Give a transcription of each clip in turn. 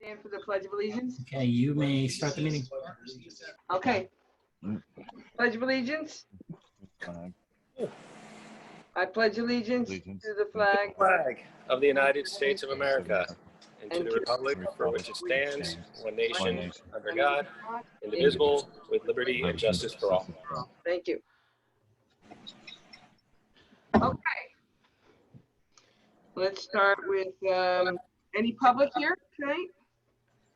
stand for the Pledge of Allegiance? Okay, you may start the meeting. Okay. Pledge of Allegiance. I pledge allegiance to the flag of the United States of America and to the republic for which it stands, one nation, under God, indivisible, with liberty and justice for all. Thank you. Okay. Let's start with any public here tonight?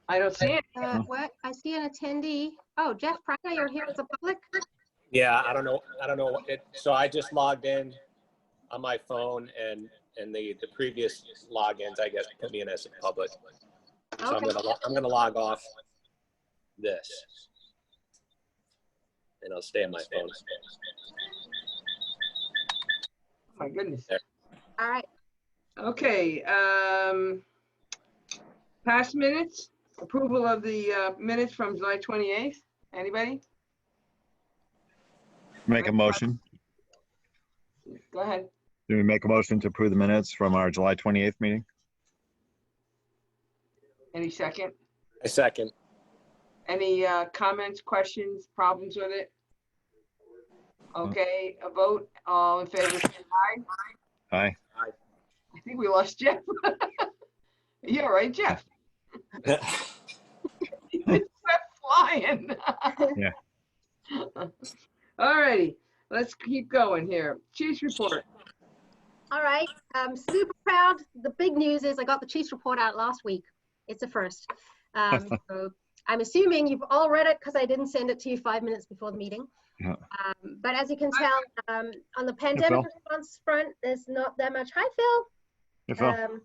I don't see it. What? I see an attendee. Oh, Jeff Pryor, you're here as a public? Yeah, I don't know. So I just logged in on my phone, and the previous logins, I guess, put me in as a public. So Okay. I'm gonna log off this, and I'll stay on my phone. Oh my goodness. There. All right. Okay. Past minutes. Approval of the minutes from July 28th. Anybody? Make a motion. Go ahead. Do we make a motion to approve the minutes from our July 28th meeting? Any second? A second. Any comments, questions, problems with it? Okay, a vote. All in favor, say aye. Aye. I think we lost Jeff. Yeah, right, Jeff. He's flying. Yeah. All righty, let's keep going here. Chief's report. All right. Super proud. The big news is I got the Chiefs report out last week. It's a first. So I'm assuming you've all read it because I didn't send it to you 5 minutes before the meeting. Yeah. But as you can tell, on the pandemic response front, there's not that much. Hi, Phil. Hey, Phil.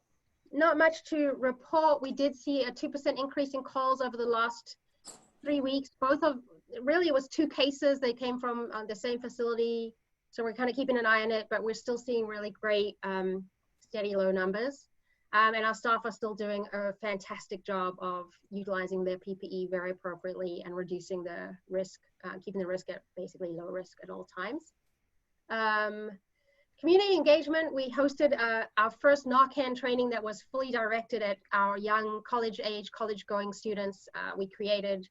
Not much to report. We did see a 2% increase in calls over the last 3 weeks. Really it was 2 cases. They came from the same facility. So we're kind of keeping an eye on it, but we're still seeing really great, steady low numbers. And our staff are still doing a fantastic job of utilizing their PPE very appropriately and reducing the risk, keeping the risk at basically low risk at all times. Community engagement, we hosted our first Narcan training that was fully directed at our young college-age, college-going students. We created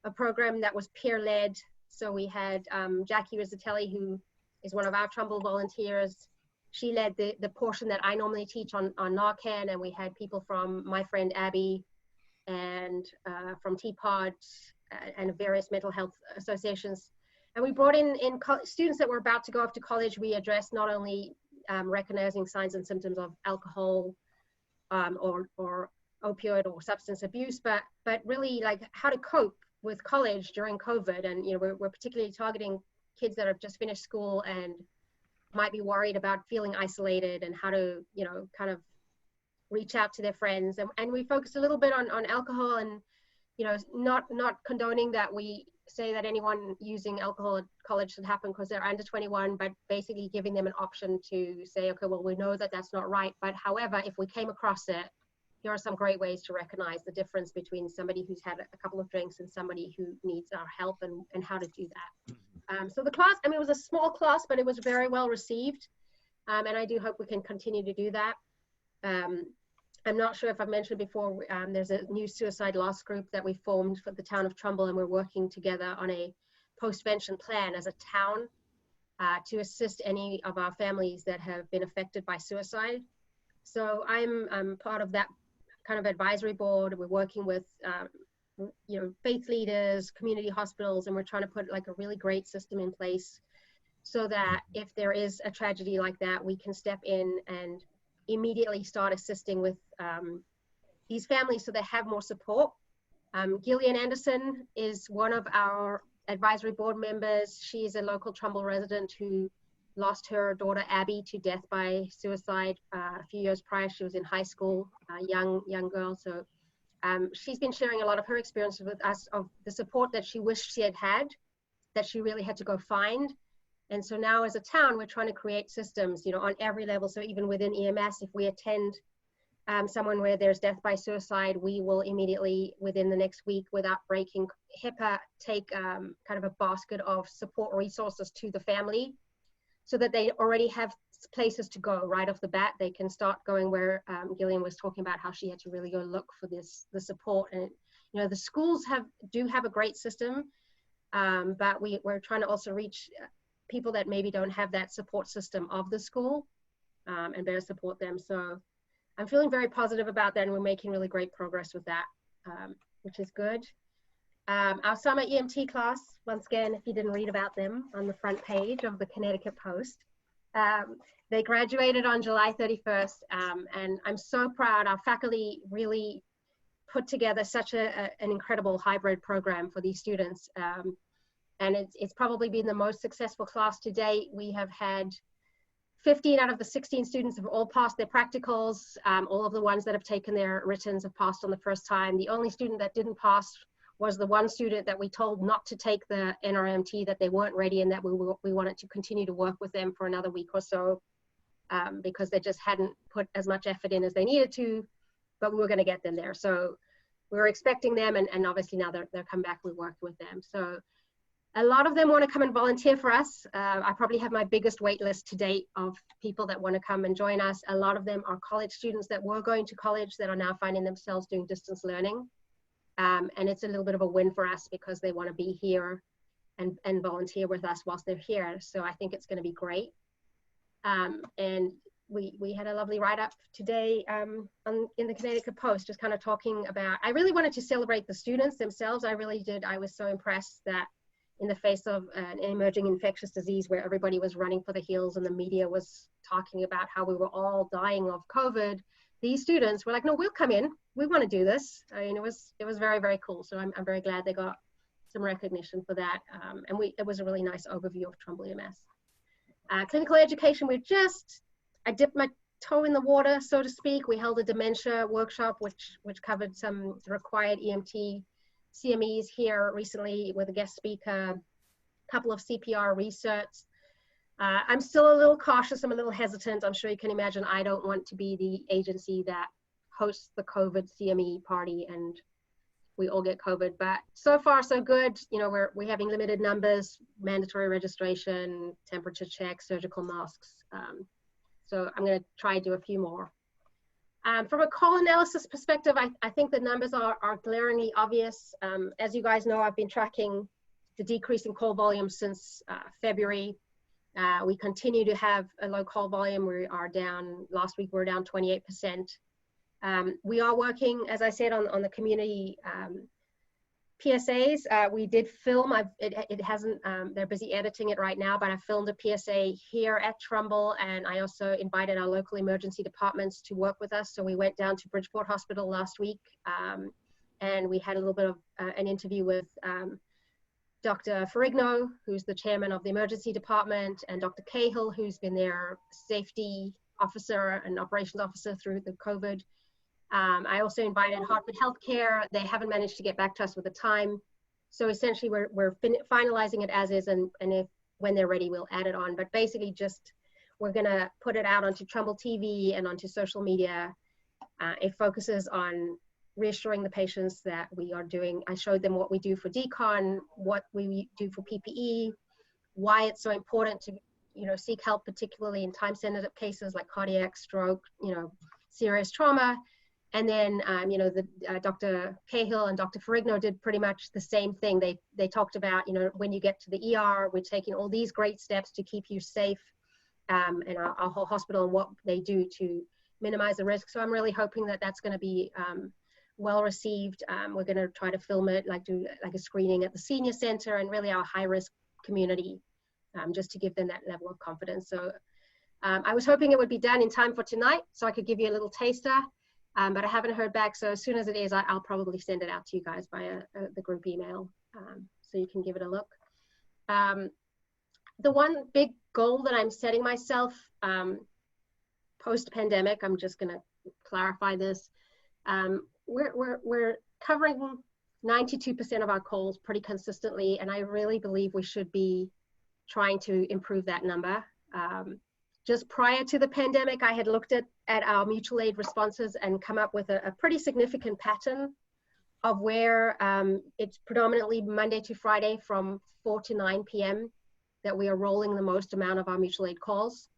a program that was peer-led. So we had Jackie Rizzatelli, who is one of our Trumbull volunteers. She led the portion that I normally teach on Narcan, and we had people from my friend Abby and from TPOD and various mental health associations. And we brought in students that were about to go off to college. We addressed not only recognizing signs and symptoms of alcohol or opioid or substance abuse, but really like how to cope with college during COVID. And we're particularly targeting kids that have just finished school and might be worried about feeling isolated and how to kind of reach out to their friends. And we focused a little bit on alcohol, and not condoning that we say that anyone using alcohol at college should happen because they're under 21, but basically giving them an option to say, okay, well, we know that that's not right, but however, if we came across it, here are some great ways to recognize the difference between somebody who's had a couple of drinks and somebody who needs our help, and how to do that. So the class, it was a small class, but it was very well received. And I do hope we can continue to do that. I'm not sure if I've mentioned before, there's a new suicide loss group that we formed for the town of Trumbull, and we're working together on a post-vention plan as a town to assist any of our families that have been affected by suicide. So I'm part of that kind of advisory board. We're working with faith leaders, community hospitals, and we're trying to put like a really great system in place so that if there is a tragedy like that, we can step in and immediately start assisting with these families so they have more support. Gillian Anderson is one of our advisory board members. She is a local Trumbull resident who lost her daughter Abby to death by suicide a few years prior. She was in high school, a young girl. So she's been sharing a lot of her experiences with us of the support that she wished she had, that she really had to go find. And so now as a town, we're trying to create systems, on every level. So even within EMS, if we attend someone where there's death by suicide, we will immediately, within the next week, without breaking HIPAA, take kind of a basket of support resources to the family so that they already have places to go right off the bat. They can start going where Gillian was talking about, how she had to really go look for the support. And the schools do have a great system, but we're trying to also reach people that maybe don't have that support system of the school, and better support them. So I'm feeling very positive about that, and we're making really great progress with that, which is good. Our summer EMT class, once again, if you didn't read about them on the front page of the Connecticut Post, they graduated on July 31st, and I'm so proud. Our faculty really put together such an incredible hybrid program for these students, and it's probably been the most successful class to date. We have had 15 out of the 16 students have all passed their practicals. All of the ones that have taken their writtens have passed on the first time. The only student that didn't pass was the one student that we told not to take the NRMT, that they weren't ready, and that we wanted to continue to work with them for another week or so, because they just hadn't put as much effort in as they needed to, but we were going to get them there. So we were expecting them, and obviously now they're come back, we worked with them. So a lot of them want to come and volunteer for us. I probably have my biggest wait list to date of people that want to come and join us. A lot of them are college students that were going to college that are now finding themselves doing distance learning. And it's a little bit of a win for us because they want to be here and volunteer with us whilst they're here. So I think it's going to be great. And we had a lovely write-up today in the Connecticut Post, just kind of talking about, I really wanted to celebrate the students themselves. I really did. I was so impressed that in the face of an emerging infectious disease where everybody was running for the hills and the media was talking about how we were all dying of COVID, these students were like, no, we'll come in. We want to do this. I mean, it was very, very cool. So I'm very glad they got some recognition for that. And it was a really nice overview of Trumbull EMS. Clinical education, I dipped my toe in the water, so to speak. We held a dementia workshop, which covered some required EMT CMEs here recently with a guest speaker, a couple of CPR research. I'm still a little cautious. I'm a little hesitant. I'm sure you can imagine I don't want to be the agency that hosts the COVID CME party and we all get COVID, but so far so good. We're having limited numbers, mandatory registration, temperature checks, surgical masks. So I'm going to try to do a few more. From a call analysis perspective, I think the numbers are glaringly obvious. As you guys know, I've been tracking the decrease in call volume since February. We continue to have a low call volume. We are down, last week we were down 28%. We are working, as I said, on the community PSAs. We did film, it hasn't, they're busy editing it right now, but I filmed a PSA here at Trumbull, and I also invited our local emergency departments to work with us. So we went down to Bridgeport Hospital last week, and we had a little bit of an interview with Dr. Ferrigno, who's the chairman of the emergency department, and Dr. Cahill, who's been their safety officer and operations officer through the COVID. I also invited Hartford Healthcare. They haven't managed to get back to us with a time. So essentially we're finalizing it as is, and when they're ready, we'll add it on. But basically we're gonna put it out onto Trumbull TV and onto social media. It focuses on reassuring the patients that we are doing. I showed them what we do for decon, what we do for PPE, why it's so important to seek help, particularly in time-sensitive cases like cardiac, stroke, serious trauma. And then, Dr. Cahill and Dr. Ferrigno did pretty much the same thing. They talked about, when you get to the ER, we're taking all these great steps to keep you safe, and our whole hospital and what they do to minimize the risk. So I'm really hoping that that's going to be well received. We're going to try to film it, do a screening at the senior center and really our high-risk community, just to give them that level of confidence. So I was hoping it would be done in time for tonight so I could give you a little taster. But I haven't heard back, so as soon as it is, I'll probably send it out to you guys via the group email, so you can give it a look. The one big goal that I'm setting myself post-pandemic, I'm just going to clarify this. We're covering 92% of our calls pretty consistently, and I really believe we should be trying to improve that number. Just prior to the pandemic, I had looked at our mutual aid responses and come up with a pretty significant pattern of where it's predominantly Monday to Friday from 4 to 9 p.m. that we are rolling the most amount of our mutual aid calls.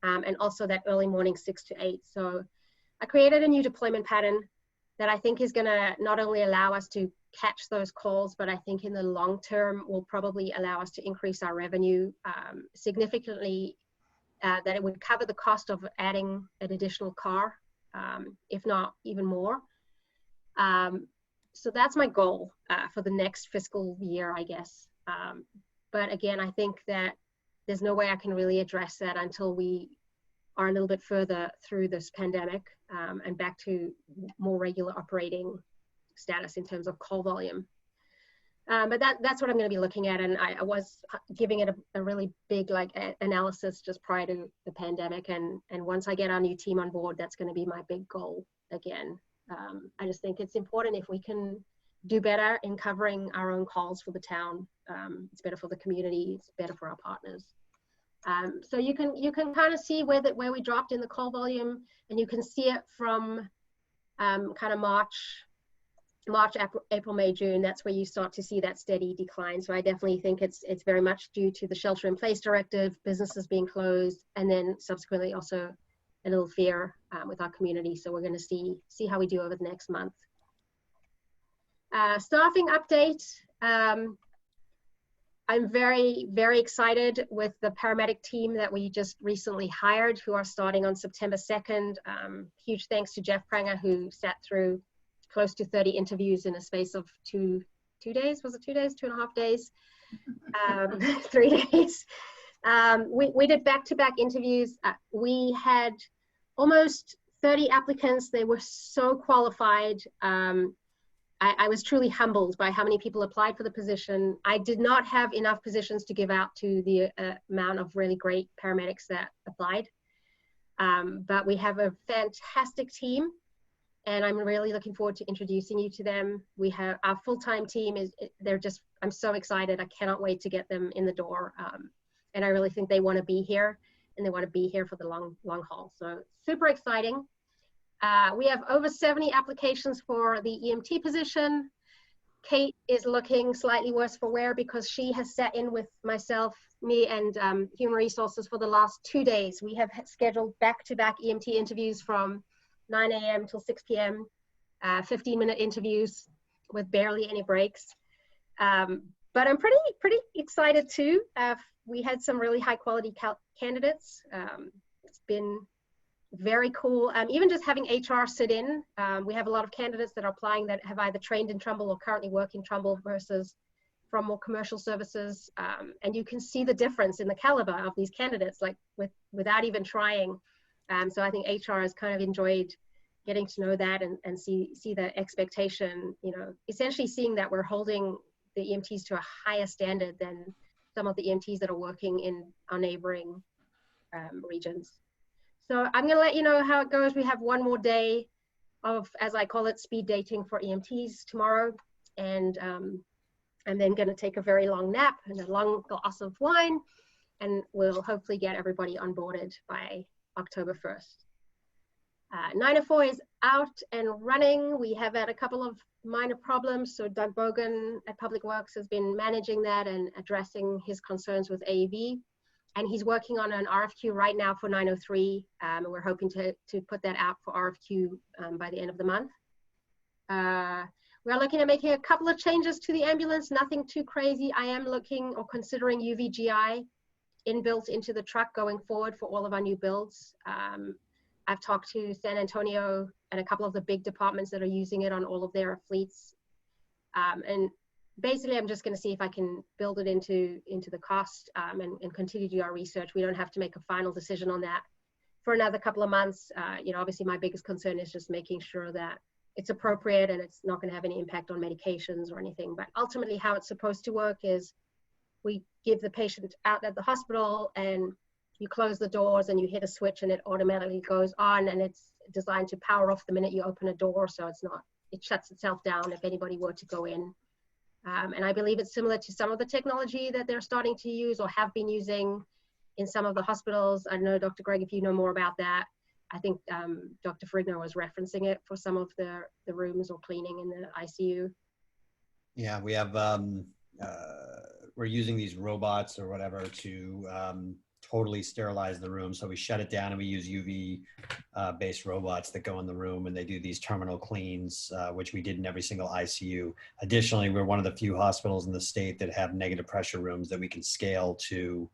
and also that early morning 6 to 8. So I created a new deployment pattern that I think is going to not only allow us to catch those calls, but I think in the long term will probably allow us to increase our revenue significantly, that it would cover the cost of adding an additional car, if not even more. So that's my goal for the next fiscal year, I guess. But again, I think that there's no way I can really address that until we are a little bit further through this pandemic and back to more regular operating status in terms of call volume. But that's what I'm going to be looking at. And I was giving it a really big analysis just prior to the pandemic. And once I get our new team on board, that's going to be my big goal again. I just think it's important if we can do better in covering our own calls for the town. It's better for the community. It's better for our partners. So you can kind of see where we dropped in the call volume, and you can see it from kind of March, April, May, June. That's where you start to see that steady decline. So I definitely think it's very much due to the shelter-in-place directive, businesses being closed, and then subsequently also a little fear with our community. So we're going to see how we do over the next month. Staffing update. I'm very, very excited with the paramedic team that we just recently hired, who are starting on September 2nd. Huge thanks to Jeff Pranger, who sat through close to 30 interviews in a space of 2 days. Was it 2 days? 2.5 days? 3 days. We did back-to-back interviews. We had almost 30 applicants. They were so qualified. I was truly humbled by how many people applied for the position. I did not have enough positions to give out to the amount of really great paramedics that applied. But we have a fantastic team, and I'm really looking forward to introducing you to them. We have our full-time team I'm so excited. I cannot wait to get them in the door. And I really think they want to be here, and they want to be here for the long haul. So super exciting. We have over 70 applications for the EMT position. Kate is looking slightly worse for wear because she has sat in with me and Human Resources for the last 2 days. We have scheduled back-to-back EMT interviews from 9 a.m. till 6 p.m., 15-minute interviews with barely any breaks. But I'm pretty excited too. We had some really high-quality candidates. It's been very cool. Even just having HR sit in, we have a lot of candidates that are applying that have either trained in Trumbull or currently work in Trumbull versus from more commercial services. And you can see the difference in the caliber of these candidates, without even trying. So I think HR has kind of enjoyed getting to know that and see the expectation, essentially seeing that we're holding the EMTs to a higher standard than some of the EMTs that are working in our neighboring regions. So I'm going to let you know how it goes. We have one more day of, as I call it, speed dating for EMTs tomorrow. And I'm then going to take a very long nap and a long glass of wine, and we'll hopefully get everybody onboarded by October 1st. 904 is out and running. We have had a couple of minor problems. So Doug Bogan at Public Works has been managing that and addressing his concerns with AEV. And he's working on an RFQ right now for 903. And we're hoping to put that out for RFQ by the end of the month. We're looking at making a couple of changes to the ambulance, nothing too crazy. I am looking or considering UVGI inbuilt into the truck going forward for all of our new builds. I've talked to San Antonio and a couple of the big departments that are using it on all of their fleets. And basically, I'm just going to see if I can build it into the cost and continue to do our research. We don't have to make a final decision on that for another couple of months. Obviously, my biggest concern is just making sure that it's appropriate and it's not going to have any impact on medications or anything. But ultimately, how it's supposed to work is we give the patient out at the hospital and you close the doors and you hit a switch and it automatically goes on, and it's designed to power off the minute you open a door, so it shuts itself down if anybody were to go in. And I believe it's similar to some of the technology that they're starting to use or have been using in some of the hospitals. I know, Dr. Greg, if you know more about that. I think Dr. Frigno was referencing it for some of the rooms or cleaning in the ICU. Yeah, we have, we're using these robots or whatever to totally sterilize the room. So we shut it down and we use UV based robots that go in the room and they do these terminal cleans, which we did in every single ICU. Additionally, we're one of the few hospitals in the state that have negative pressure rooms that we can scale to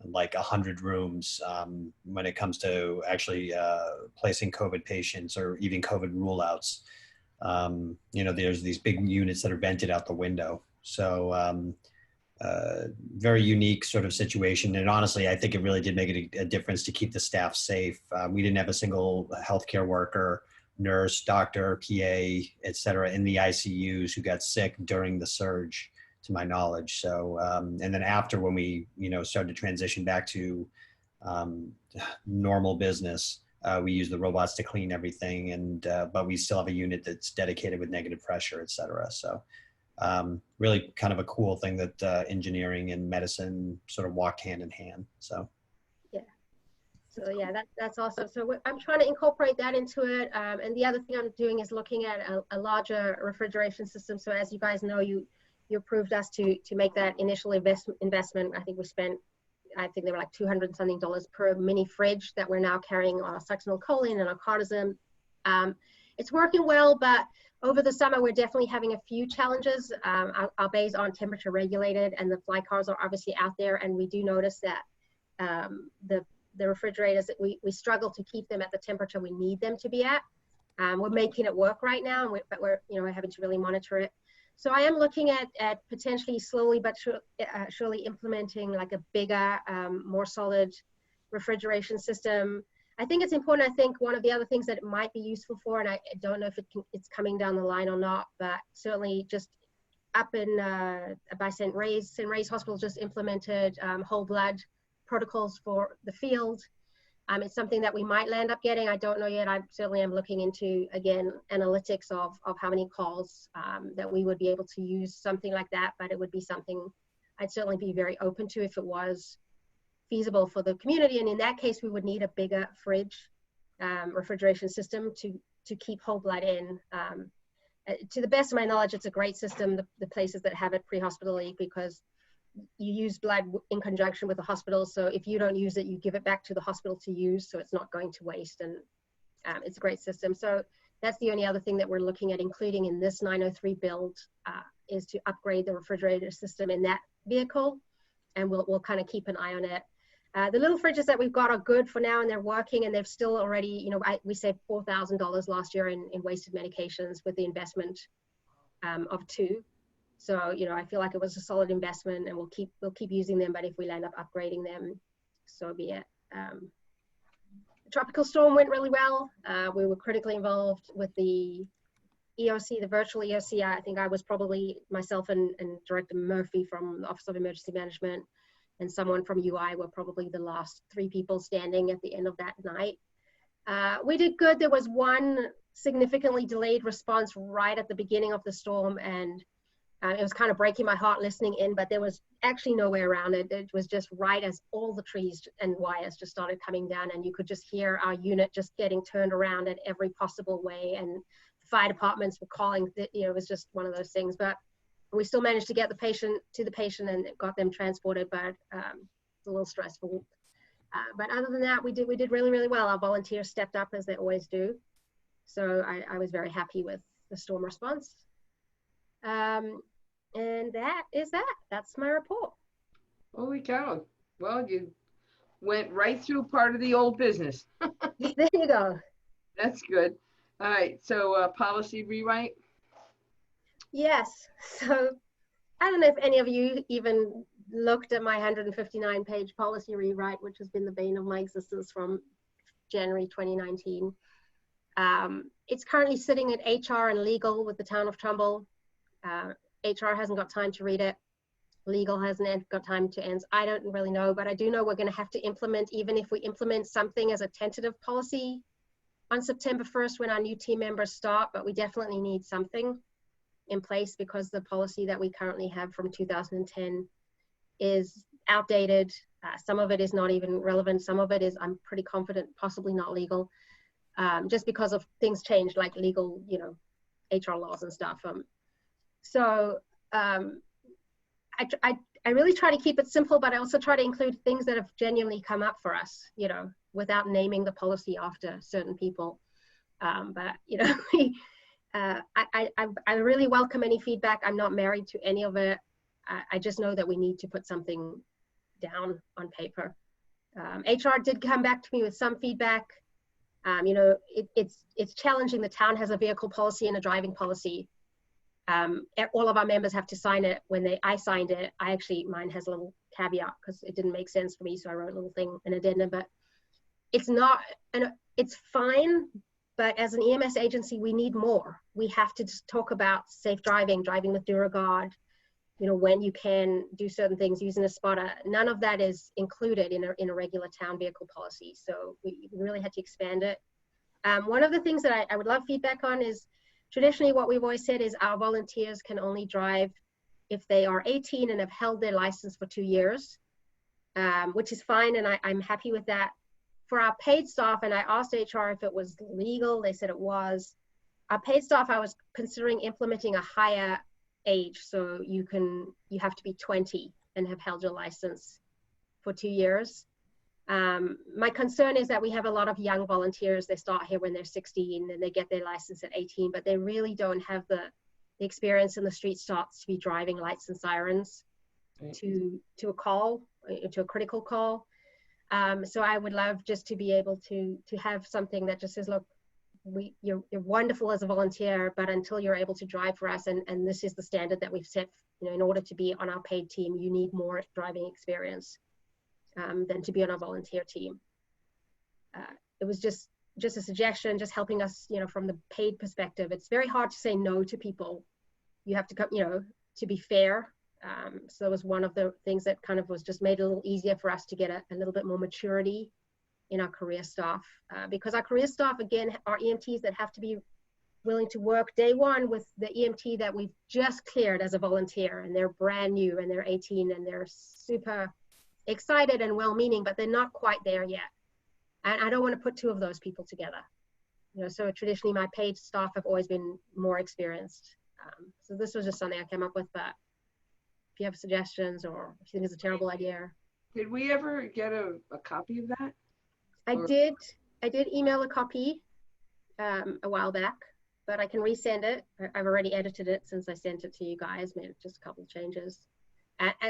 like 100 rooms when it comes to actually placing COVID patients or even COVID rule outs. You know, there's these big units that are vented out the window. So very unique sort of situation. And honestly, I think it really did make a difference to keep the staff safe. We didn't have a single healthcare worker, nurse, doctor, PA, et cetera, in the ICUs who got sick during the surge, to my knowledge. So, and then after, when we, you know, started to transition back to normal business, we use the robots to clean everything. And, but we still have a unit that's dedicated with negative pressure, et cetera. So, really kind of a cool thing that engineering and medicine sort of walked hand in hand. So yeah, so yeah, that's awesome. So I'm trying to incorporate that into it, and the other thing I'm doing is looking at a larger refrigeration system. So as you guys know, you approved us to make that initial investment. I think we spent, I think they were like $200 something per mini fridge that we're now carrying our succinylcholine and our cardizem. It's working well, but over the summer, we're definitely having a few challenges. Our bays aren't temperature regulated and the fly cars are obviously out there. And we do notice that the refrigerators, we struggle to keep them at the temperature we need them to be at. We're making it work right now, but we're having to really monitor it. So I am looking at potentially slowly but surely implementing like a bigger, more solid refrigeration system. I think it's important. I think one of the other things that it might be useful for, and I don't know if it's coming down the line or not, but certainly just up in by St. Ray's Hospital just implemented whole blood protocols for the field. It's something that we might land up getting. I don't know yet. I certainly am looking into, again, analytics of how many calls that we would be able to use something like that, but it would be something I'd certainly be very open to if it was feasible for the community. And in that case, we would need a bigger fridge refrigeration system to keep whole blood in. To the best of my knowledge, it's a great system, the places that have it pre-hospitally, because you use blood in conjunction with the hospital. So if you don't use it, you give it back to the hospital to use, so it's not going to waste. And it's a great system. So that's the only other thing that we're looking at including in this 903 build is to upgrade the refrigerator system in that vehicle. And we'll kind of keep an eye on it. The little fridges that we've got are good for now, and they're working, and they've still already, we saved $4,000 last year in wasted medications with the investment of 2. So, I feel like it was a solid investment, and we'll keep using them. But if we end up upgrading them, so be it. The tropical storm went really well. We were critically involved with the EOC, the virtual EOC. I think I was probably myself and Director Murphy from the Office of Emergency Management and someone from UI were probably the last 3 people standing at the end of that night. We did good. There was one significantly delayed response right at the beginning of the storm, and it was kind of breaking my heart listening in, but there was actually no way around it. It was just right as all the trees and wires just started coming down, and you could just hear our unit just getting turned around in every possible way, and fire departments were calling. It was just one of those things. But we still managed to get the patient and got them transported, but it's a little stressful. But other than that, we did really, really well. Our volunteers stepped up as they always do. So I was very happy with the storm response. And that is that. That's my report. Holy cow. Well, you went right through part of the old business. There you go. That's good. All right. So policy rewrite. Yes. So I don't know if any of you even looked at my 159-page policy rewrite, which has been the bane of my existence from January 2019. It's currently sitting at HR and legal with the town of Trumbull. HR hasn't got time to read it. Legal hasn't got time to answer. I don't really know, but I do know we're going to have to implement, even if we implement something as a tentative policy on September 1st when our new team members start, but we definitely need something in place because the policy that we currently have from 2010 is outdated. Some of it is not even relevant. Some of it is, I'm pretty confident, possibly not legal, just because of things changed, like legal, HR laws and stuff. So I I really try to keep it simple, but I also try to include things that have genuinely come up for us, you know, without naming the policy after certain people. But, you know, I really welcome any feedback. I'm not married to any of it. I just know that we need to put something down on paper. HR did come back to me with some feedback. You know, it's challenging. The town has a vehicle policy and a driving policy. All of our members have to sign it. When I signed it, mine has a little caveat because it didn't make sense for me, so I wrote a little thing, an addendum. But it's not, and it's fine. But as an EMS agency, we need more. We have to just talk about safe driving, driving with DuraGuard, you know, when you can do certain things using a spotter. None of that is included in a regular town vehicle policy. So we really had to expand it. One of the things that I would love feedback on is, traditionally what we've always said is our volunteers can only drive if they are 18 and have held their license for 2 years, which is fine, and I'm happy with that. For our paid staff, and I asked HR if it was legal, they said it was. Our paid staff, I was considering implementing a higher age, so you have to be 20 and have held your license for 2 years. My concern is that we have a lot of young volunteers. They start here when they're 16 and they get their license at 18, but they really don't have the experience in the street stops to be driving lights and sirens to a call, to a critical call. So I would love just to be able to have something that just says, look, you're wonderful as a volunteer, but until you're able to drive for us, and this is the standard that we've set, you know, in order to be on our paid team, you need more driving experience than to be on our volunteer team. It was just a suggestion, just helping us, you know, from the paid perspective. It's very hard to say no to people. You have to come, you know, to be fair. So that was one of the things that kind of was just made it a little easier for us to get a little bit more maturity in our career staff, because our career staff, again, are EMTs that have to be willing to work day one with the EMT that we've just cleared as a volunteer, and they're brand new and they're 18 and they're super excited and well-meaning, but they're not quite there yet. And I don't want to put two of those people together. You know, so traditionally my paid staff have always been more experienced. So this was just something I came up with, but if you have suggestions or if you think it's a terrible idea. Did we ever get a copy of that? I did email a copy a while back, but I can resend it. I've already edited it since I sent it to you guys, made just a couple of changes.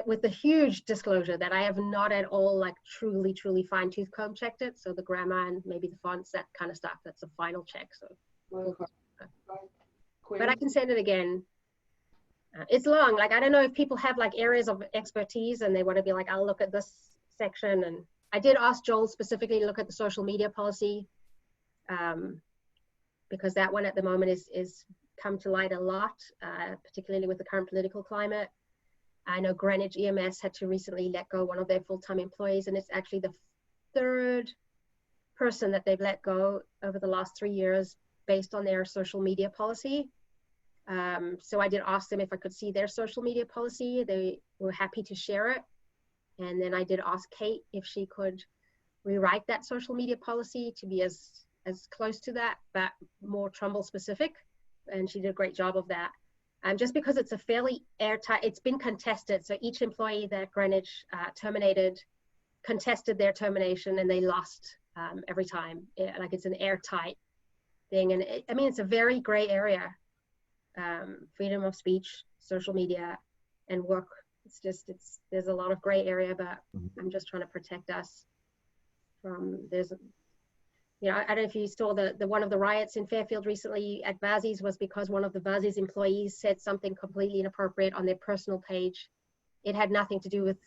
With the huge disclosure that I have not at all like truly fine-tooth comb checked it. So the grammar and maybe the fonts, that kind of stuff, that's a final check. So, but I can send it again. It's long. Like, I don't know if people have like areas of expertise and they want to be like, I'll look at this section. And I did ask Joel specifically to look at the social media policy, because that one at the moment is come to light a lot, particularly with the current political climate. I know Greenwich EMS had to recently let go one of their full-time employees, and it's actually the third person that they've let go over the last 3 years based on their social media policy. So I did ask them if I could see their social media policy. They were happy to share it. And then I did ask Kate if she could rewrite that social media policy to be as close to that, but more Trumbull specific. And she did a great job of that. Just because it's a fairly airtight, it's been contested. So each employee that Greenwich terminated contested their termination, and they lost every time. Like, it's an airtight thing. And I mean, it's a very gray area. Freedom of speech, social media, and work. There's a lot of gray area, but I'm just trying to protect us from, you know, I don't know if you saw the one of the riots in Fairfield recently at Vazzi's was because one of the Vazzi's employees said something completely inappropriate on their personal page. It had nothing to do with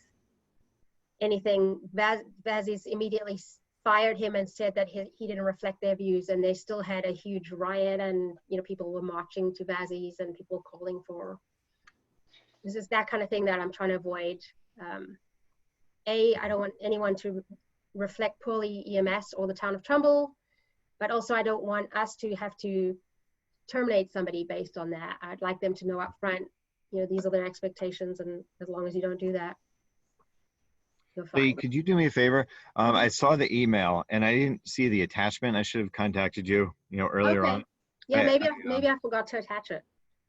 anything. Vazzi's immediately fired him and said that he didn't reflect their views, and they still had a huge riot, and, you know, people were marching to Vazzi's and people calling for, this is that kind of thing that I'm trying to avoid. I don't want anyone to reflect poorly EMS or the town of Trumbull, but also I don't want us to have to terminate somebody based on that. I'd like them to know up front, you know, these are their expectations, and as long as you don't do that, you're fine. Lee, could you do me a favor? I saw the email and I didn't see the attachment. I should have contacted you, earlier on. Yeah, maybe I forgot to attach it.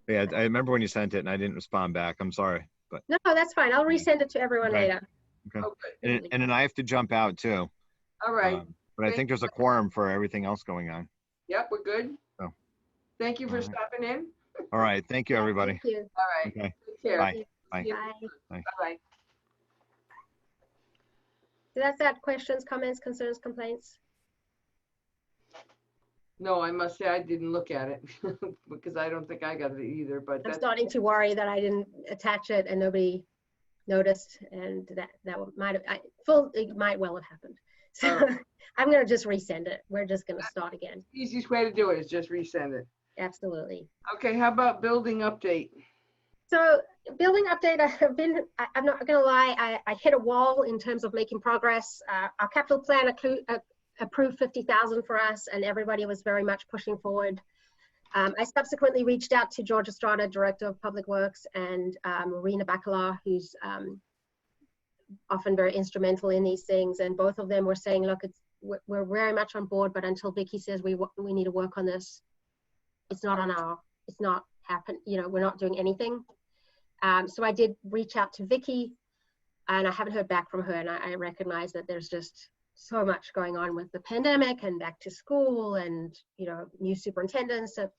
Yeah, I remember when you sent it and I didn't respond back. I'm sorry. No, that's fine. I'll resend it to everyone Okay. later. Okay. Okay. And then I have to jump out too. All right. But I think there's a quorum for everything else going on. Yep, we're good. Oh. Thank you for All right. stopping in. All right. Thank you, everybody. Thank you. All right. Okay. Take care. Bye. Bye. See you. Bye. Bye-bye. So that's that. Questions, comments, concerns, complaints? No, I must say I didn't look at it because I don't think I got it either, but I'm that's, starting to worry that I didn't attach it and nobody noticed, and that it might well have happened. So Alright. I'm gonna just resend it. We're just gonna start again. the easiest way to do it is just resend it. Absolutely. Okay, how about building update? So building update, I'm not gonna lie, I hit a wall in terms of making progress. Our capital plan approved 50,000 for us, and everybody was very much pushing forward. I subsequently reached out to George Estrada, Director of Public Works, and Marina Bacala, who's often very instrumental in these things. And both of them were saying, look, we're very much on board, but until Vicky says we need to work on this, it's not happen. You know, we're not doing anything. So I did reach out to Vicky, and I haven't heard back from her. And I recognize that there's just so much going on with the pandemic and back to school and, you know, new superintendents. So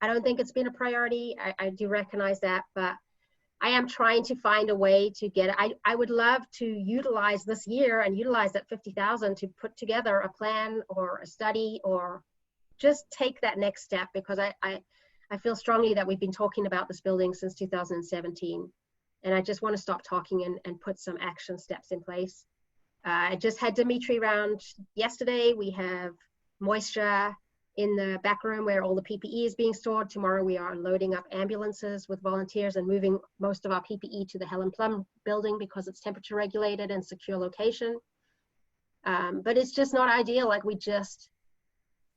I don't think it's been a priority. I do recognize that, but I am trying to find a way to get it. I would love to utilize this year and utilize that 50,000 to put together a plan or a study or just take that next step, because I feel strongly that we've been talking about this building since 2017. And I just want to stop talking and put some action steps in place. I just had Dimitri round yesterday. We have moisture in the back room where all the PPE is being stored. Tomorrow we are loading up ambulances with volunteers and moving most of our PPE to the Helen Plum building because it's temperature regulated and secure location. But it's just not ideal. Like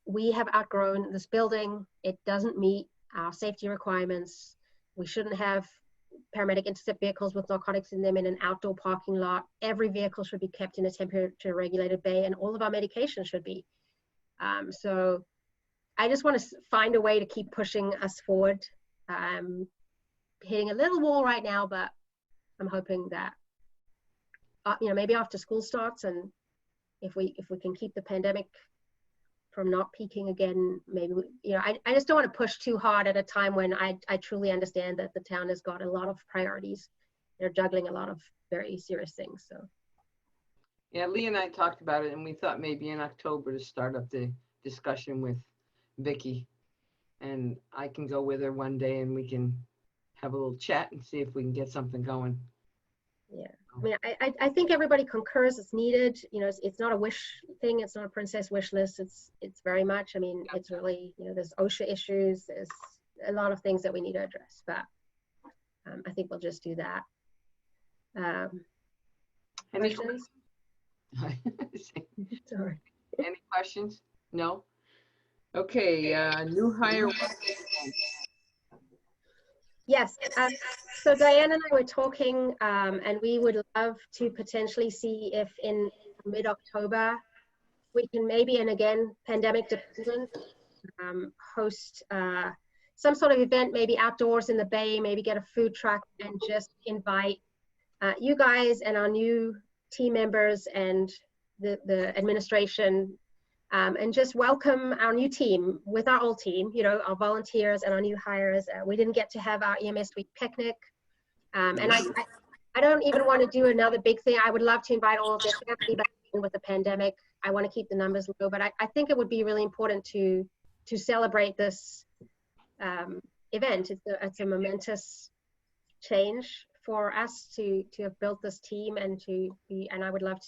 we have outgrown this building. It doesn't meet our safety requirements. We shouldn't have paramedic intercept vehicles with narcotics in them in an outdoor parking lot. Every vehicle should be kept in a temperature regulated bay, and all of our medication should be. So I just want to find a way to keep pushing us forward. Hitting a little wall right now, but I'm hoping that, you know, maybe after school starts, and if we can keep the pandemic from not peaking again, maybe, you know, I just don't want to push too hard at a time when I truly understand that the town has got a lot of priorities. They're juggling a lot of very serious things. So Yeah, Lee and I talked about it, and we thought maybe in October to start up the discussion with Vicky, and I can go with her one day and we can have a little chat and see if we can get something going. yeah, I mean, I think everybody concurs it's needed. You know, it's not a wish thing. It's not a princess wish list. It's very much, I mean, it's really, you know, there's OSHA issues. There's a lot of things that we need to address, but I think we'll just do that. Any Questions? Sorry. Any questions? No? Okay, new hire. Yes, so Diane and I were talking, and we would love to potentially see if in mid-October we can maybe, and again, pandemic dependent, host some sort of event, maybe outdoors in the bay, maybe get a food truck and just invite you guys and our new team members and the administration, and just welcome our new team with our old team, you know, our volunteers and our new hires. We didn't get to have our EMS week picnic. And I don't even want to do another big thing. I would love to invite all of their family, but with the pandemic, I want to keep the numbers low. But I think it would be really important to celebrate this event. It's a momentous change for us to have built this team and to be, and I would love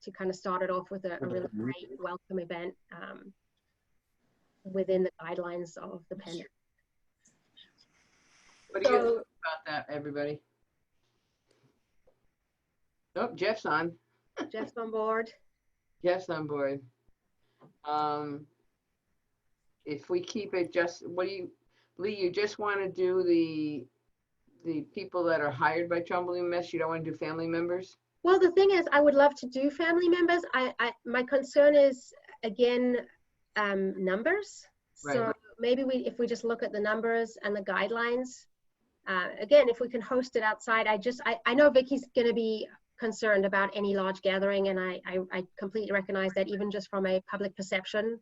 to kind of start it off with a really great welcome event within the guidelines of the pandemic. What do you think about that, everybody? Oh, Jeff's on. Jeff's on board. Jeff's on board. If we keep it just, Lee, you just want to do the people that are hired by Trumbull EMS? You don't want to do family members? Well, the thing is, I would love to do family members. My concern is, again, numbers. Right. So maybe if we just look at the numbers and the guidelines, Again, if we can host it outside, I know Vicky's going to be concerned about any large gathering, and I completely recognize that, even just from a public perception,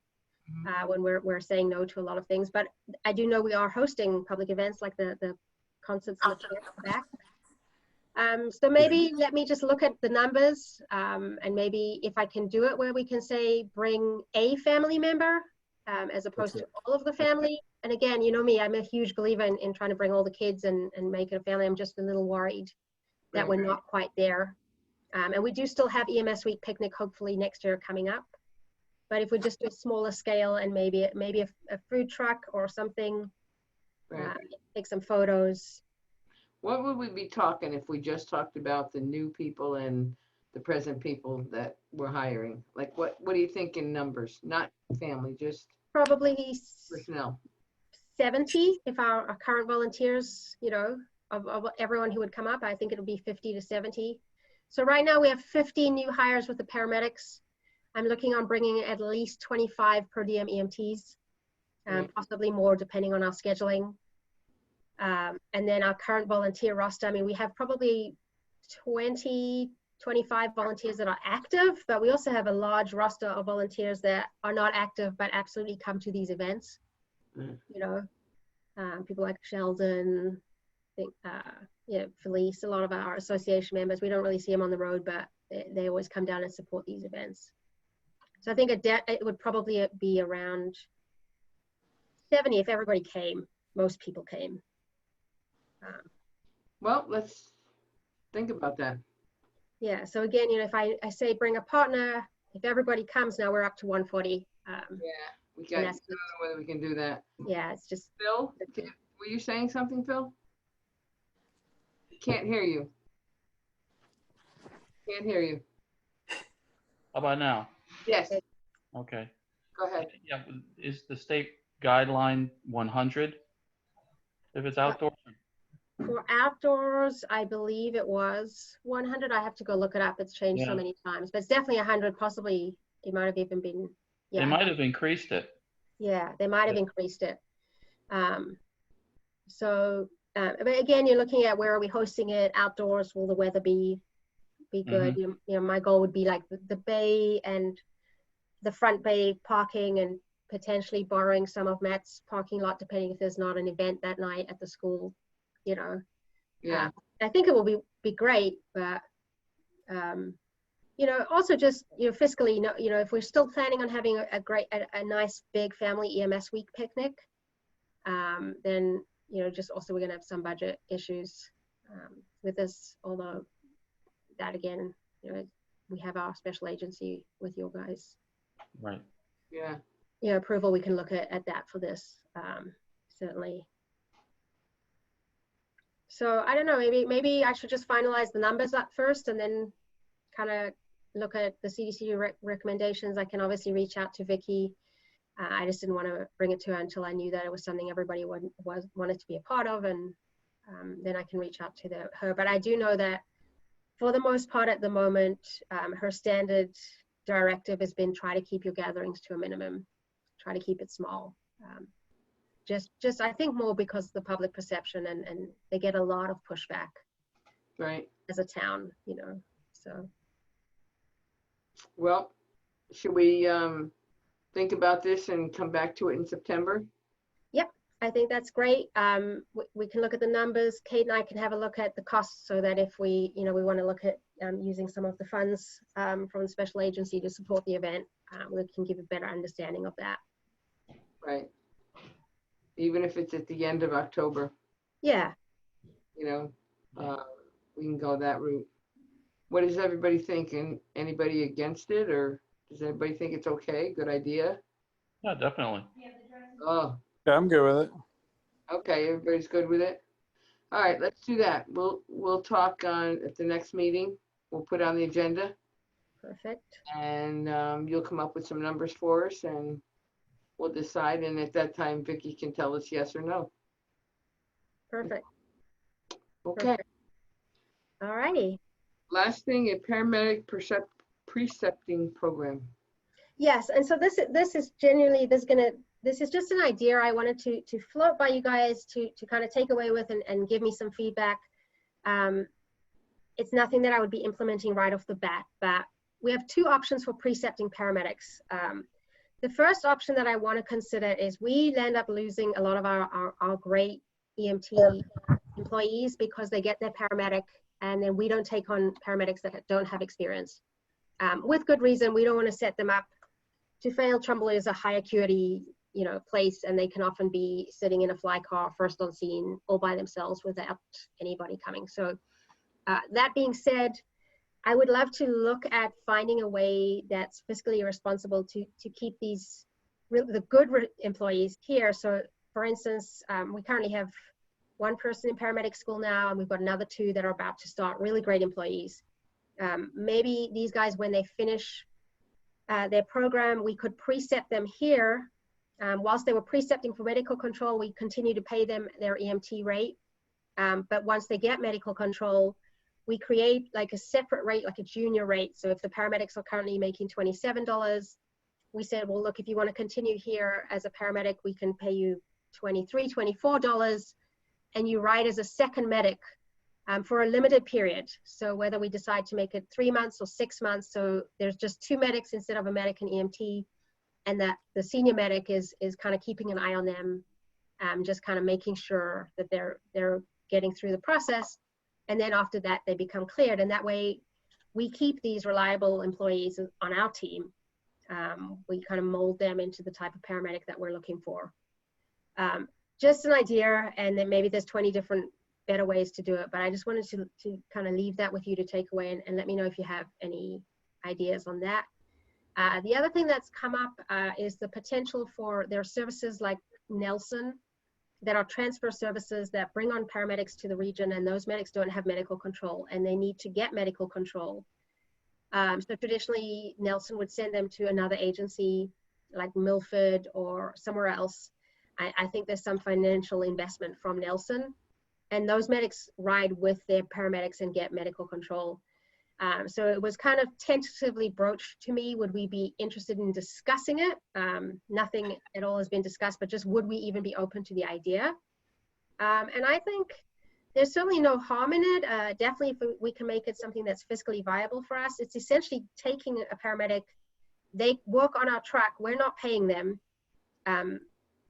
when we're saying no to a lot of things. But I do know we are hosting public events like the concerts in the back. So maybe let me just look at the numbers, and maybe if I can do it where we can say bring a family member, as opposed to all of the family. And again, you know me, I'm a huge believer in trying to bring all the kids and make it a family. I'm just a little worried that we're not quite there. And we do still have EMS Week picnic, hopefully next year coming up. But if we just do a smaller scale and maybe a food truck or something, take some photos. What would we be talking if we just talked about the new people and the present people that we're hiring? Like, what do you think in numbers? Not family, just Probably personnel. 70 if our current volunteers, you know, of everyone who would come up. I think it'll be 50 to 70. So right now we have 50 new hires with the paramedics. I'm looking on bringing at least 25 per diem EMTs, possibly more depending on our scheduling. And then our current volunteer roster, I mean, we have probably 20, 25 volunteers that are active, but we also have a large roster of volunteers that are not active, but absolutely come to these events. You know, people like Sheldon, Felice, a lot of our association members, we don't really see them on the road, but they always come down and support these events. So I think it would probably be around 70 if everybody came, most people came. Well, let's think about that. Yeah, so again, you know, if I say bring a partner, if everybody comes, now we're up to 140. Yeah, we got, I don't know whether we can do that. Yeah, it's just. Phil, were you saying something, Phil? Can't hear you. Can't hear you. How about now? Yes, Okay. go ahead. Yeah, is the state guideline 100 if it's outdoors? For outdoors, I believe it was 100. I have to go look it up. It's changed so many times, but it's definitely 100. Possibly it might have even been. Yeah. They might have increased it. Yeah, they might have increased it. But again, you're looking at where are we hosting it? Outdoors, will the weather be good? You know, my goal would be like the bay and the front bay parking, and potentially borrowing some of Matt's parking lot, depending if there's not an event that night at the school. You know, I think it will be great, but you know, also just, you know, fiscally, you know, if we're still planning on having a nice big family EMS week picnic, then, you know, just also we're gonna have some budget issues with this, although that again, you know, we have our special agency with you guys. Right. Yeah. Yeah, approval, we can look at that for this, certainly. So I don't know, maybe I should just finalize the numbers up first and then kind of look at the CDC recommendations. I can obviously reach out to Vicki. I just didn't want to bring it to her until I knew that it was something everybody wanted to be a part of, and then I can reach out to her. But I do know that for the most part at the moment, her standard directive has been try to keep your gatherings to a minimum, try to keep it small. Just I think more because of the public perception, and they get a lot of pushback, Right. as a town, you know, so. Well, should we think about this and come back to it in September? Yep, I think that's great. We can look at the numbers. Kate and I can have a look at the costs, so that if we, you know, we want to look at using some of the funds from the special agency to support the event, we can give a better understanding of that. Right. Even if it's at the end of October. Yeah. You know, we can go that route. What does everybody think? And anybody against it, or does everybody think it's okay? Good idea? Yeah, definitely. Oh, Yeah, I'm good with it. okay. Everybody's good with it. All right, let's do that. We'll talk at the next meeting. We'll put on the agenda, Perfect. and you'll come up with some numbers for us, and we'll decide. And at that time, Vicki can tell us yes or no. Perfect. Okay. Perfect. All righty. Last thing, a paramedic precepting program. Yes, and so this is genuinely, this is going to this is just an idea I wanted to float by you guys to kind of take away with and give me some feedback. It's nothing that I would be implementing right off the bat, but we have two options for precepting paramedics. The first option that I want to consider is we end up losing a lot of our great EMT employees because they get their paramedic and then we don't take on paramedics that don't have experience. With good reason, we don't want to set them up to fail. Trumbull is a high acuity, place, and they can often be sitting in a fly car first on scene all by themselves without anybody coming. So that being said, I would love to look at finding a way that's fiscally responsible to keep these the good employees here. So for instance, we currently have one person in paramedic school now, and we've got another two that are about to start, really great employees. Maybe these guys, when they finish their program, we could precept them here. Whilst they were precepting for medical control, we continue to pay them their EMT rate. But once they get medical control, we create like a separate rate, like a junior rate. So if the paramedics are currently making $27, we said, well, look, if you want to continue here as a paramedic, we can pay you $23, $24, and you ride as a second medic for a limited period. So whether we decide to make it 3 months or 6 months, so there's just two medics instead of a medic and EMT, and that the senior medic is kind of keeping an eye on them, just kind of making sure that they're getting through the process. And then after that, they become cleared. And that way we keep these reliable employees on our team. We kind of mold them into the type of paramedic that we're looking for. Just an idea, and then maybe there's 20 different better ways to do it, but I just wanted to kind of leave that with you to take away and let me know if you have any ideas on that. The other thing that's come up is the potential for their services like Nelson that are transfer services that bring on paramedics to the region, and those medics don't have medical control and they need to get medical control. So traditionally Nelson would send them to another agency like Milford or somewhere else. I think there's some financial investment from Nelson, and those medics ride with their paramedics and get medical control. So it was kind of tentatively broached to me, would we be interested in discussing it? Nothing at all has been discussed, but just would we even be open to the idea? And I think there's certainly no harm in it. Definitely if we can make it something that's fiscally viable for us. It's essentially taking a paramedic, they work on our truck, we're not paying them.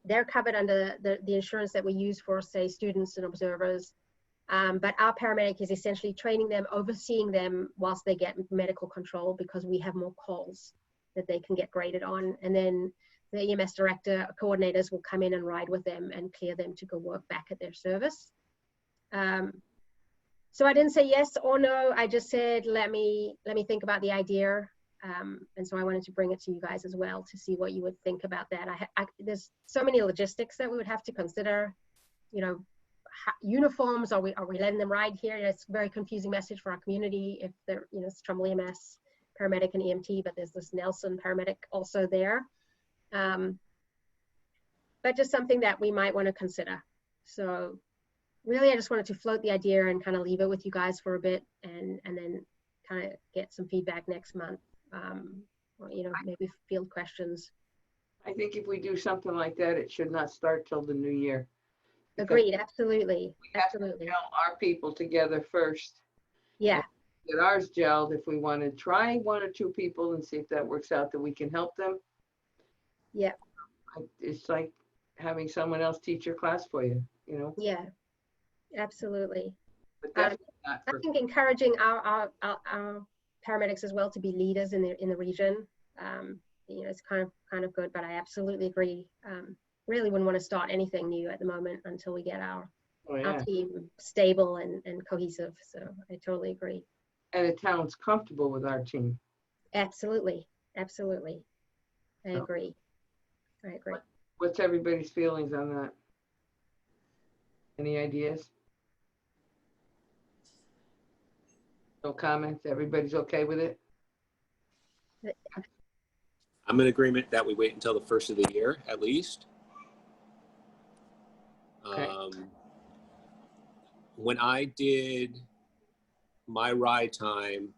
They're covered under the insurance that we use for, say, students and observers. But our paramedic is essentially training them, overseeing them whilst they get medical control, because we have more calls that they can get graded on. And then the EMS director, coordinators will come in and ride with them and clear them to go work back at their service. So I didn't say yes or no. I just said, let me think about the idea. And so I wanted to bring it to you guys as well to see what you would think about that. There's so many logistics that we would have to consider, uniforms, are we letting them ride here? It's a very confusing message for our community if they're, it's Trumbull EMS paramedic and EMT, but there's this Nelson paramedic also there. But just something that we might want to consider. So really, I just wanted to float the idea and kind of leave it with you guys for a bit, and then kind of get some feedback next month. Or, maybe field questions. I think if we do something like that, it should not start till the new year. Agreed, absolutely. We have to gel our people together first. Yeah. Get ours gelled. If we want to try 1 or 2 people and see if that works out, that we can help them. Yeah. It's like having someone else teach your class for you, Yeah, absolutely. But definitely not I for, think encouraging our paramedics as well to be leaders in the region, it's kind of good. But I absolutely agree. Really wouldn't want to start anything new at the moment until we get our team stable and cohesive. So I totally agree. and the town's comfortable with our team. Absolutely. I agree. What's everybody's feelings on that? Any ideas? No comments? Everybody's okay with it? I'm in agreement that we wait until the first of the year, at least. Okay. When I did my ride time,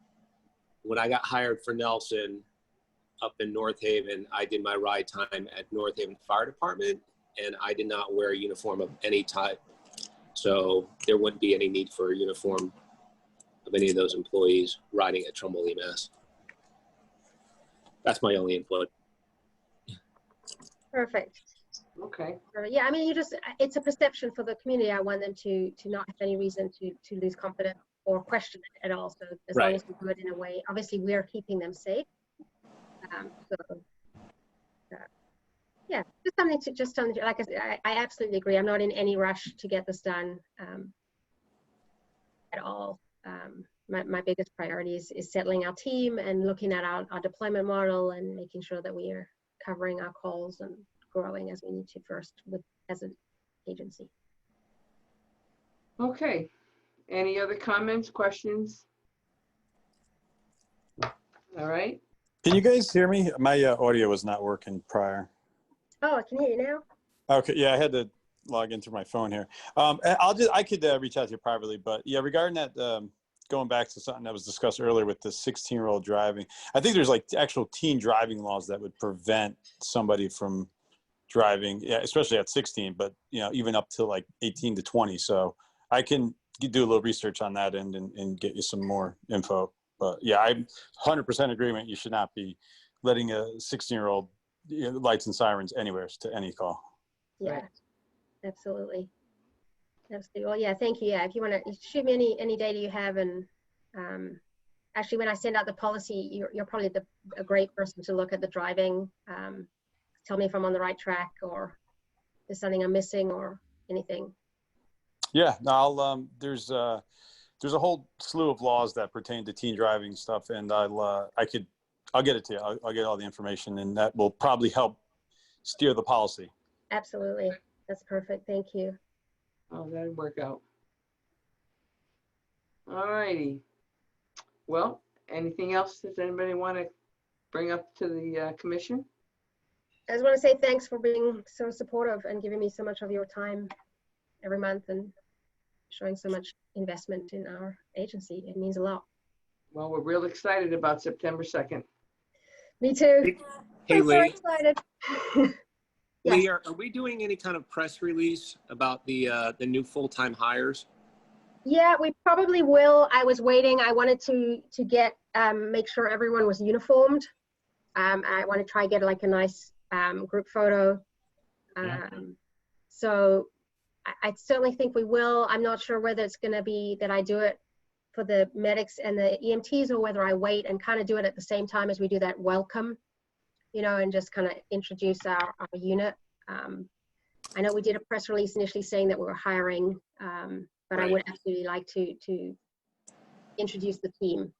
when I got hired for Nelson, up in North Haven, I did my ride time at North Haven Fire Department, and I did not wear a uniform of any type. So there wouldn't be any need for a uniform of any of those employees riding at Trumbull EMS. That's my only input. Perfect. Okay. Yeah, I mean, it's a perception for the community. I want them to not have any reason to lose confidence or question it at all. So as long as we do it in a way, obviously we're keeping them safe. Yeah, just something like I said, I absolutely agree. I'm not in any rush to get this done at all. My biggest priority is settling our team and looking at our deployment model and making sure that we are covering our calls and growing as we need to first as an agency. Okay. Any other comments, questions? All right. Can you guys hear me? My audio was not working prior. Oh, I can hear you now. Okay, yeah, I had to log in through my phone here. I could reach out to you privately, but yeah, regarding that, going back to something that was discussed earlier with the 16-year-old driving, I think there's like actual teen driving laws that would prevent somebody from driving, yeah, especially at 16, but even up to like 18 to 20. So I can do a little research on that end and get you some more info. But yeah, I'm 100% agreement. You should not be letting a 16-year-old lights and sirens anywhere to any call. Yeah, Right. Absolutely. Well, yeah, thank you. Yeah, if you want to shoot me any data you have, and actually, when I send out the policy, you're probably a great person to look at the driving. Tell me if I'm on the right track or there's something I'm missing or anything. Yeah, no, there's a whole slew of laws that pertain to teen driving stuff, and I'll get it to you. I'll get all the information, and that will probably help steer the policy. Absolutely, that's perfect. Thank you. Oh, that'd work out. All righty. Well, anything else does anybody want to bring up to the commission? I just want to say thanks for being so supportive and giving me so much of your time every month and showing so much investment in our agency. It means a lot. Well, we're real excited about September 2nd. Me too. Hey, I'm so Lee. excited. Yes. Lee, are we doing any kind of press release about the new full-time hires? Yeah, we probably will. I was waiting. I wanted to get make sure everyone was uniformed. I want to try get like a nice group photo. So I certainly think we will. I'm not sure whether it's going to be that I do it for the medics and the EMTs or whether I wait and kind of do it at the same time as we do that welcome, and just kind of introduce our unit. I know we did a press release initially saying that we were hiring, but I would absolutely like to introduce the team.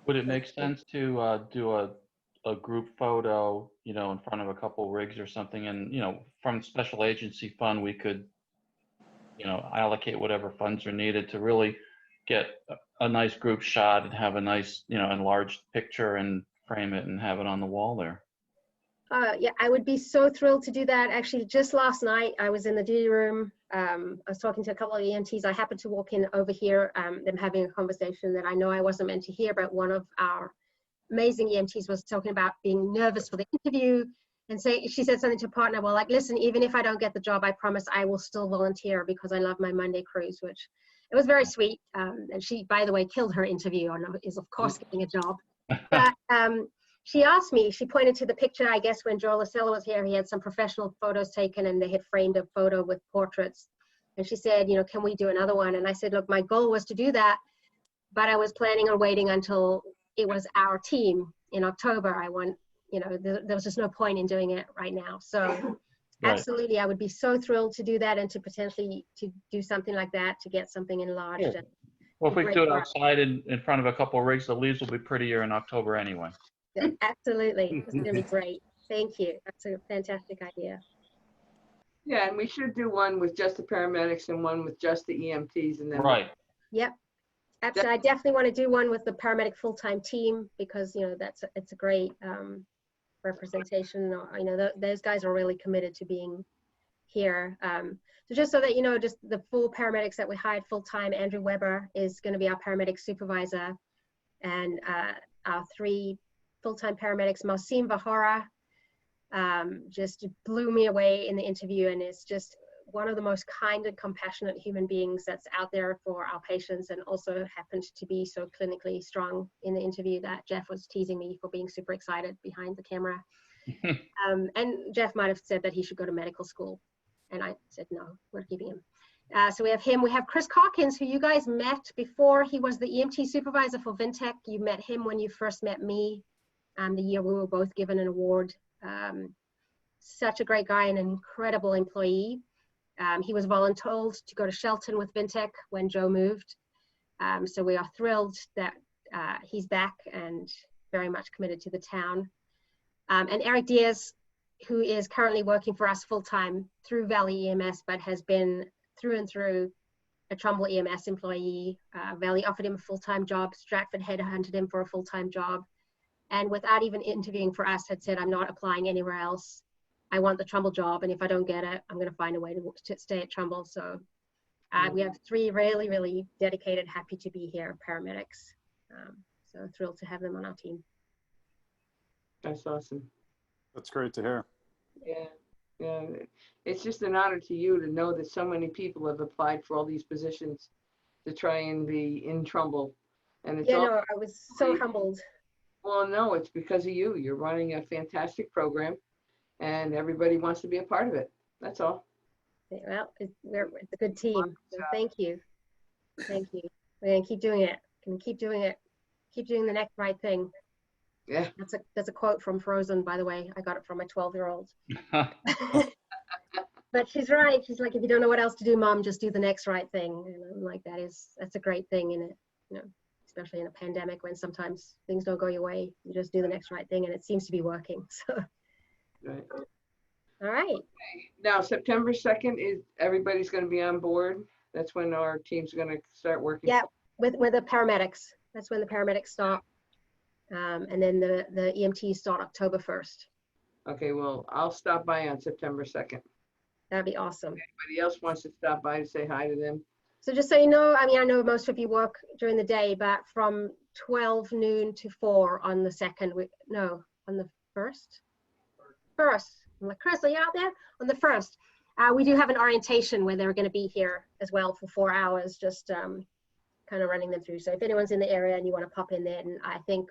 Would it make sense to do a group photo, in front of a couple rigs or something, and from special agency fund we could, allocate whatever funds are needed to really get a nice group shot and have a nice, enlarged picture and frame it and have it on the wall there. Yeah, I would be so thrilled to do that. Actually, just last night, I was in the duty room. I was talking to a couple of EMTs. I happened to walk in over here, them having a conversation that I know I wasn't meant to hear, but one of our amazing EMTs was talking about being nervous for the interview. And she said something to a partner, well, like, listen, even if I don't get the job, I promise I will still volunteer because I love my Monday cruise, which it was very sweet. And she, by the way, killed her interview and is, of course, getting a job. But she asked me, she pointed to the picture, I guess, when Joel Lasello was here, he had some professional photos taken and they had framed a photo with portraits. And she said, can we do another one? And I said, look, my goal was to do that, but I was planning on waiting until it was our team in October. I want, there was just no point in doing it right now. So absolutely, I would be so thrilled to do that and to potentially to do something like that, to get something enlarged. Cool. And Well, if we do it outside in front of a couple of rigs, the leaves will be prettier in October anyway. absolutely, it's gonna be great. Thank you. That's a fantastic idea. Yeah, and we should do one with just the paramedics and one with just the EMTs, and then Right. Yep. Absolutely. I definitely want to do one with the paramedic full-time team because, it's a great representation. Those guys are really committed to being here. So just so that, just the full paramedics that we hired full-time, Andrew Weber is going to be our paramedic supervisor, and our 3 full-time paramedics. Mausim Vahora just blew me away in the interview, and is just one of the most kind and compassionate human beings that's out there for our patients, and also happened to be so clinically strong in the interview that Jeff was teasing me for being super excited behind the camera. And Jeff might have said that he should go to medical school, and I said, no, we're keeping him. So we have him. We have Chris Calkins, who you guys met before. He was the EMT supervisor for Vintech. You met him when you first met me, the year we were both given an award. Such a great guy and an incredible employee. He was voluntold to go to Shelton with Vintech when Joe moved. So we are thrilled that he's back and very much committed to the town. And Eric Diaz, who is currently working for us full-time through Valley EMS, but has been through and through a Trumbull EMS employee. Valley offered him a full-time job. Stratford headhunted him for a full-time job. And without even interviewing for us, had said, I'm not applying anywhere else. I want the Trumbull job, and if I don't get it, I'm going to find a way to stay at Trumbull. So we have 3 really, really dedicated, happy to be here paramedics. So thrilled to have them on our team. That's awesome. That's great to hear. Yeah. It's just an honor to you to know that so many people have applied for all these positions to try and be in Trumbull. And it's all, no, I was so humbled. Well, no, it's because of you. You're running a fantastic program, and everybody wants to be a part of it. That's all. Well, it's a good team. So thank you. Thank you. We're going to keep doing it. Can keep doing it. Keep doing the next right thing. Yeah. That's a quote from Frozen, by the way. I got it from my 12-year-old. But she's right. She's like, if you don't know what else to do, Mom, just do the next right thing. And I'm like, that's a great thing in it, especially in a pandemic when sometimes things don't go your way. You just do the next right thing, and it seems to be working. So. Right. All right. Okay. Now, September 2nd is everybody's going to be on board. That's when our team's going to start working. Yeah, with the paramedics. That's when the paramedics start. And then the EMTs start October 1st. Okay, well, I'll stop by on September 2nd. That'd be awesome. Anybody else wants to stop by to say hi to them? So just so you know, I mean, I know most of you work during the day, but from 12 noon to 4 on the 2nd, on the 1st? First. I'm like, Chris, are you out there? On the 1st. We do have an orientation where they're going to be here as well for 4 hours, just kind of running them through. So if anyone's in the area and you want to pop in there, and I think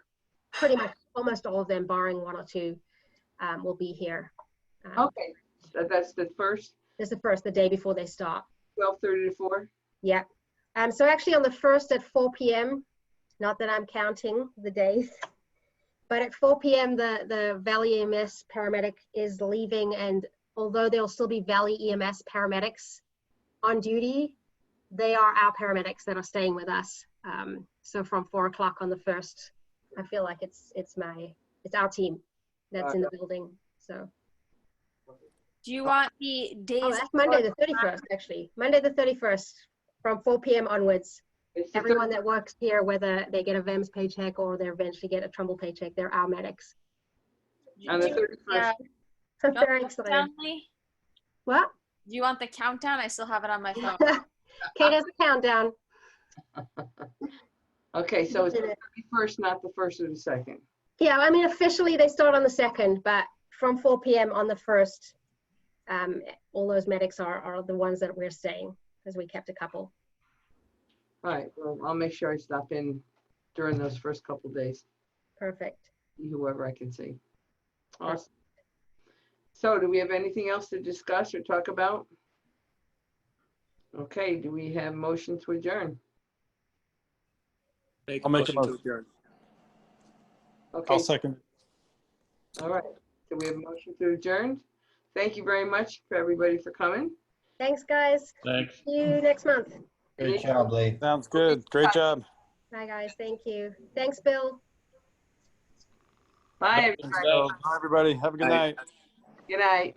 pretty much almost all of them, barring 1 or 2, will be here. Okay, so that's the 1st? That's the 1st, the day before they start. 12:30 to 4? Yeah. So actually on the 1st at 4 p.m., not that I'm counting the days, but at 4 p.m. the Valley EMS paramedic is leaving, and although there'll still be Valley EMS paramedics on duty, they are our paramedics that are staying with us. So from 4 o'clock on the 1st, I feel like it's our team that's in the building. So. Do you want the days? Oh, that's Monday the 31st, actually. Monday the 31st, from 4 p.m. onwards. Everyone that works here, whether they get a VEMS paycheck or they eventually get a Trumbull paycheck, they're our medics. On the 31st. So very excited. What? Do you want the countdown? I still have it on my phone. Kate has a countdown. Okay, so it's the 31st, not the 1st or the 2nd. Yeah, I mean, officially they start on the 2nd, but from 4 p.m. on the 1st, all those medics are the ones that we're staying, because we kept a couple. All right, well, I'll make sure I stop in during those first couple days. Perfect. See whoever I can see. Awesome. So do we have anything else to discuss or talk about? Okay, do we have motion to adjourn? I'll make a motion to adjourn. Okay. I'll second. All right, so we have a motion to adjourn. Thank you very much for everybody for coming. Thanks, guys. Thanks. See you next month. Great job, Lee. Sounds good. Great job. Bye, guys. Thank you. Thanks, Bill. Bye, Thanks, everybody. Bill. Bye, everybody. Have a good night. Good night.